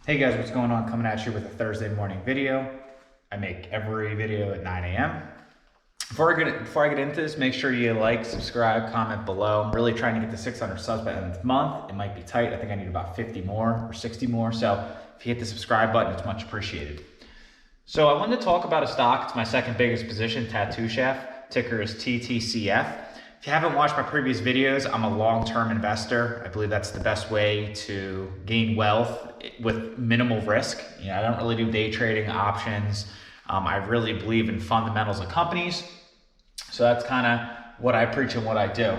Hey guys, what's going on? Coming at you with a Thursday morning video. I make every video at 9 a.m. Before I get into this, make sure you like, subscribe, comment below. I'm really trying to get to 600 subs by the end of the month. It might be tight. I think I need about 50 more or 60 more. So if you hit the subscribe button, it's much appreciated. So I wanted to talk about a stock. It's my second biggest position, Ttcf. Ticker is TTCF. If you haven't watched my previous videos, I'm a long-term investor. I believe that's the best way to gain wealth with minimal risk. I don't really do day trading options. I really believe in fundamentals of companies. So that's kind of what I preach and what I do.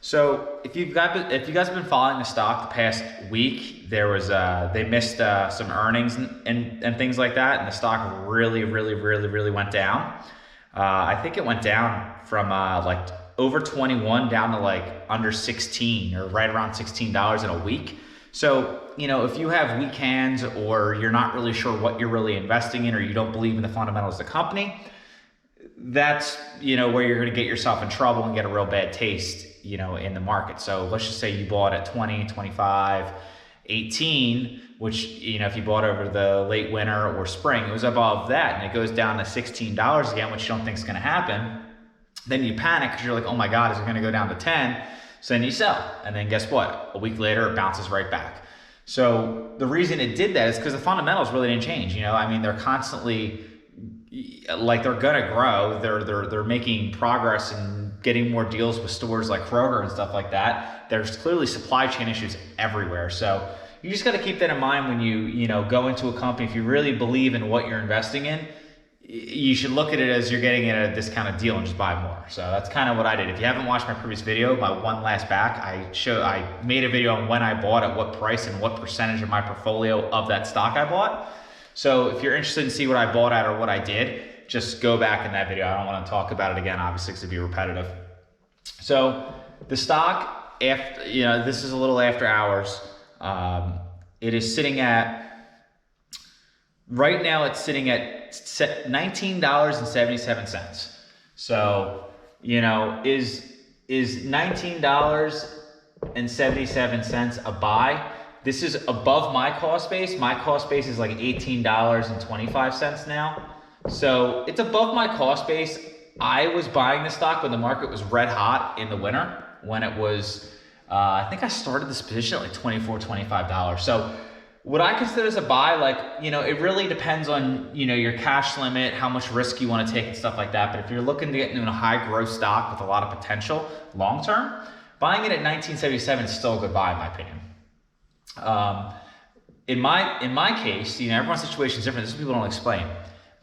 So if you guys have been following the stock the past week, they missed some earnings and things like that, and the stock really went down. I think it went down from like over 21 down to like under 16 or right around $16 in a week. So, if you have weak hands or you're not really sure what you're really investing in or you don't believe in the fundamentals of the company, that's, where you're going to get yourself in trouble and get a real bad taste, in the market. So let's just say you bought at 20, 25, 18, which, if you bought over the late winter or spring, it was above that and it goes down to $16 again, which you don't think is going to happen. Then you panic because you're like, oh my God, is it going to go down to 10? So then you sell. And then guess what? A week later, it bounces right back. So the reason it did that is because the fundamentals really didn't change. They're constantly, like, they're going to grow. They're making progress and getting more deals with stores like Kroger and stuff like that. There's clearly supply chain issues everywhere. So you just got to keep that in mind when you go into a company. If you really believe in what you're investing in, you should look at it as you're getting at a discounted deal and just buy more. So that's kind of what I did. If you haven't watched my previous video, my one last back, I made a video on when I bought, at what price, and what percentage of my portfolio of that stock I bought. So if you're interested in see what I bought at or what I did, just go back in that video. I don't want to talk about it again, obviously, because it'd be repetitive. So the stock, after, this is a little after hours. It is sitting at, right now it's sitting at $19.77. So, is $19.77 a buy? This is above my cost base. My cost base is like $18.25 now. So it's above my cost base. I was buying the stock when the market was red hot in the winter, when it was, I think I started this position at like $24, $25. So would I consider this a buy? Like, it really depends on, your cash limit, how much risk you want to take and stuff like that. But if you're looking to get into a high growth stock with a lot of potential long-term, buying it at $19.77 is still a good buy in my opinion. In my case, everyone's situation is different. This is what people don't explain.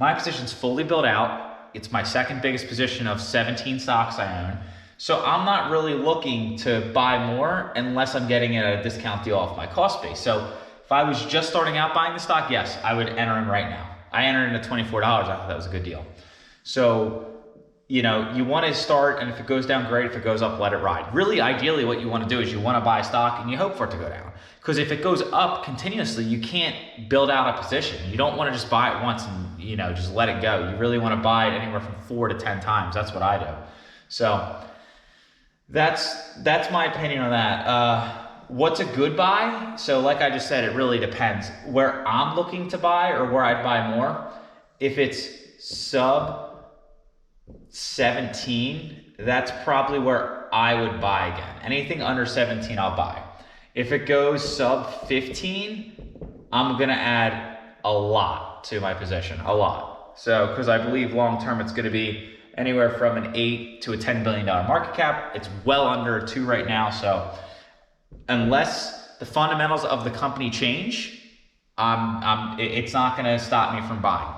My position's fully built out. It's my second biggest position of 17 stocks I own. So I'm not really looking to buy more unless I'm getting it at a discount deal off my cost base. So if I was just starting out buying the stock, yes, I would enter in right now. I entered in at $24. I thought that was a good deal. So, you want to start, and if it goes down, great. If it goes up, let it ride. Really, ideally, what you want to do is you want to buy stock and you hope for it to go down. Because if it goes up continuously, you can't build out a position. You don't want to just buy it once and, just let it go. You really want to buy it anywhere from 4 to 10 times. That's what I do. So that's my opinion on that. What's a good buy? So like I just said, it really depends. Where I'm looking to buy or where I'd buy more, if it's sub 17, that's probably where I would buy again. Anything under 17, I'll buy. If it goes sub 15, I'm gonna add a lot to my position, a lot. So, because I believe long-term it's gonna be anywhere from an 8 to a $10 billion market cap. It's well under 2 right now, so unless the fundamentals of the company change, it's not going to stop me from buying.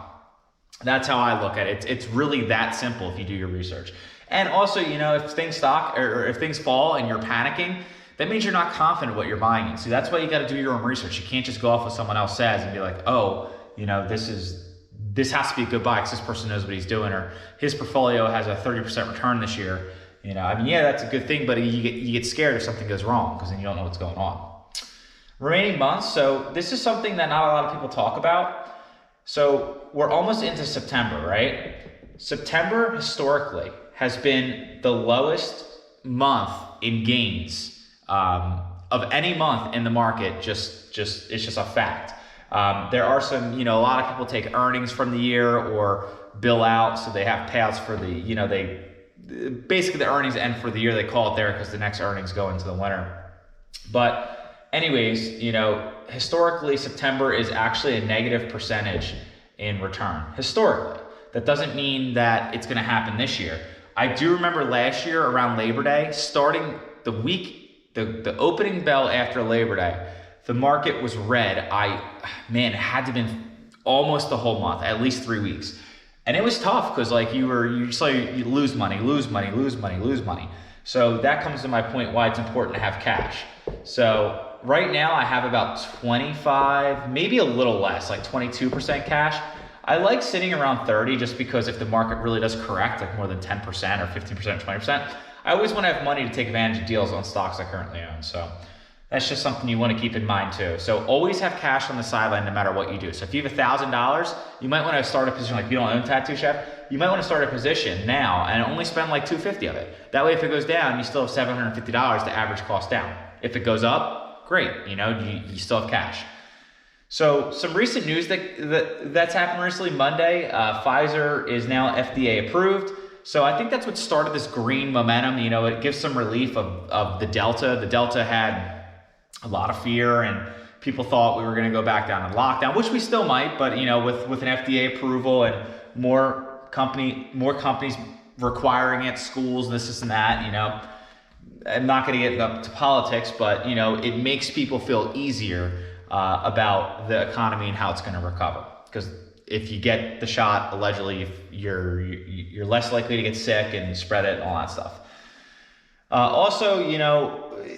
That's how I look at it. It's really that simple if you do your research. And also, if things if things fall and you're panicking, that means you're not confident what you're buying in. So that's why you got to do your own research. You can't just go off what someone else says and be like, oh, this has to be a good buy because this person knows what he's doing, or his portfolio has a 30% return this year. Yeah, that's a good thing, but you get scared if something goes wrong because then you don't know what's going on. Remaining months. So this is something that not a lot of people talk about. So we're almost into September, right? September historically has been the lowest month in gains of any month in the market. It's just a fact. There are some, a lot of people take earnings from the year or bill out, so they have payouts for the, basically the earnings end for the year. They call it there because the next earnings go into the winter. But anyways, historically September is actually a negative percentage in return. Historically, that doesn't mean that it's going to happen this year. I do remember last year around Labor Day, starting the week, the opening bell after Labor Day, the market was red. It had to have been almost the whole month, at least 3 weeks. And it was tough because you lose money. So that comes to my point why it's important to have cash. So right now I have about 25, maybe a little less, like 22% cash. I like sitting around 30 just because if the market really does correct, like more than 10% or 15% or 20%, I always want to have money to take advantage of deals on stocks I currently own. So that's just something you want to keep in mind too. So always have cash on the sideline no matter what you do. So if you have $1,000, you might want to start a position, like you don't own Ttcf, you might want to start a position now and only spend like $250 of it. That way if it goes down, you still have $750 to average cost down. If it goes up, great, you still have cash. So some recent news that's happened recently. Monday, Pfizer is now FDA approved. So I think that's what started this green momentum. It gives some relief of the Delta. The Delta had a lot of fear and people thought we were going to go back down to lockdown, which we still might, but with an FDA approval and more companies requiring it, schools, this and that, I'm not going to get up to politics, but it makes people feel easier about the economy and how it's going to recover. Because if you get the shot, allegedly, you're less likely to get sick and spread it and all that stuff. Also,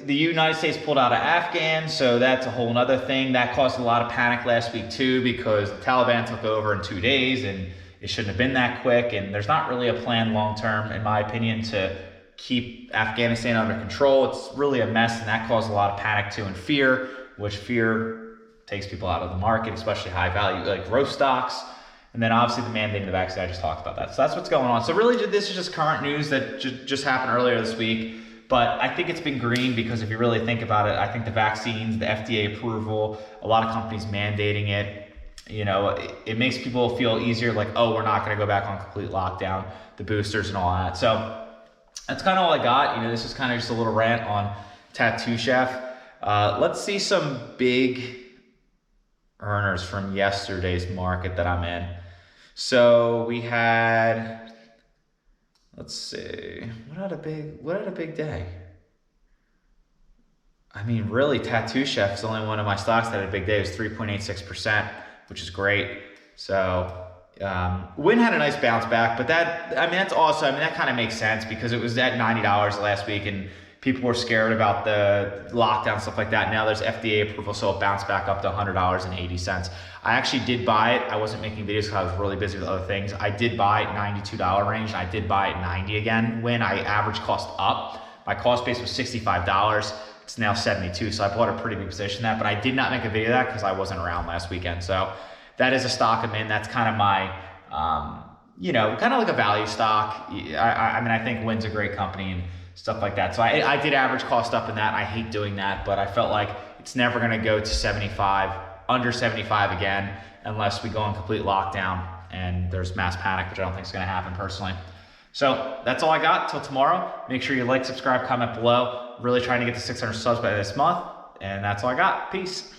the United States pulled out of Afghan, so that's a whole nother thing. That caused a lot of panic last week too, because the Taliban took over in 2 days and it shouldn't have been that quick. And there's not really a plan long-term, in my opinion, to keep Afghanistan under control. It's really a mess, and that caused a lot of panic too and fear, which fear takes people out of the market, especially high value like growth stocks. And then obviously the mandate of the vaccine, I just talked about that. So that's what's going on. So really this is just current news that just happened earlier this week. But I think it's been green because if you really think about it, I think the vaccines, the FDA approval, a lot of companies mandating it, it makes people feel easier, like, oh, we're not going to go back on complete lockdown, the boosters and all that. So that's kind of all I got. This is kind of just a little rant on Ttcf. Let's see some big earners from yesterday's market that I'm in. So we had, let's see, what had a big day? I mean, really, Ttcf is only one of my stocks that had a big day. It was 3.86%, which is great. So Win had a nice bounce back, but that's awesome. That kind of makes sense because it was at $90 last week and people were scared about the lockdown, stuff like that. Now there's FDA approval, so it bounced back up to $100.80. I actually did buy it. I wasn't making videos because I was really busy with other things. I did buy it $92 range, and I did buy it 90 again when I average cost up. My cost base was $65. It's now 72, so I bought a pretty big position that, but I did not make a video of that because I wasn't around last weekend. So that is a stock I'm in. That's kind of my, kind of like a value stock. I think Win's a great company and stuff like that. So I did average cost up in that. I hate doing that, but I felt like it's never going to go to 75, under 75 again, unless we go on complete lockdown and there's mass panic, which I don't think is going to happen personally. So that's all I got till tomorrow. Make sure you like, subscribe, comment below. Really trying to get to 600 subs by this month. And that's all I got. Peace.